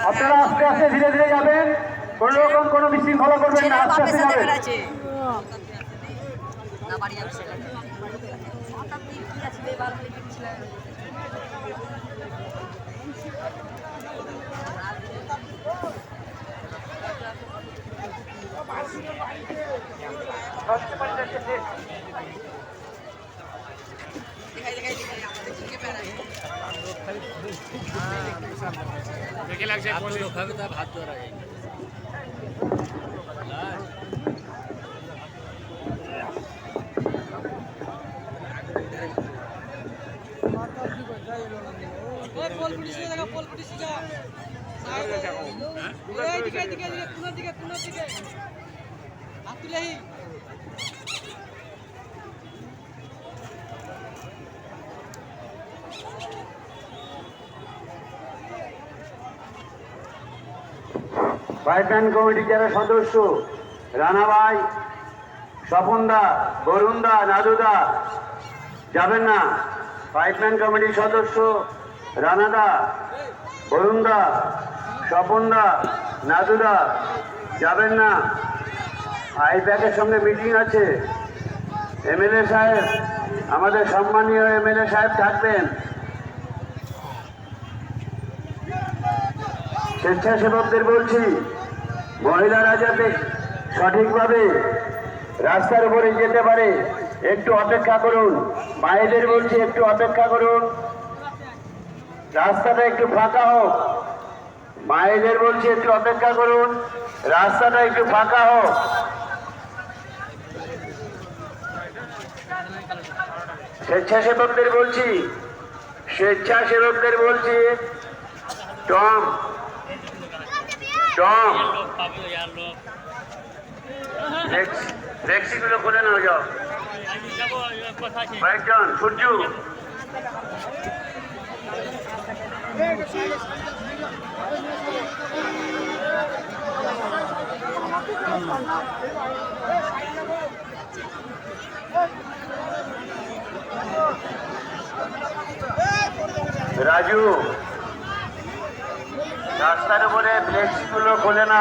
আপনারা আস্তে আস্তে ধীরে ধীরে যাবেন, কোন রকম কোনো বিশৃঙ্খলা করবেন না, আস্তে আস্তে যাবেন। দেখে লাগছে ভাত ধরা যায়। পাইপলাইন কমিটির যারা সদস্য রানা ভাই, স্বপনদা, বরুণদা, নাদুদা যাবেন না। পাইপলাইন কমিটির সদস্য রানাদা, বরুণদা, স্বপনদা, নাদুদা যাবেন না। আইপ্যাকের সঙ্গে মিটিং আছে। এমএলএ সাহেব, আমাদের সম্মানীয় এমএলএ সাহেব থাকবেন। স্বেচ্ছাসেবকদের বলছি, মহিলারা যাতে সঠিকভাবে রাস্তার উপরে যেতে পারে একটু অপেক্ষা করুন। মায়েদের বলছি একটু অপেক্ষা করুন, রাস্তাটা একটু ফাঁকা হোক। মায়েদের বলছি একটু অপেক্ষা করুন, রাস্তাটা একটু ফাঁকা হোক। স্বেচ্ছাসেবকদের বলছি, টম ট্যাক্সিগুলো খুলে নাও, যাও কয়েকজন। সূর্য, রাজু, রাস্তার উপরে ট্যাক্সিগুলো খুলে নাও।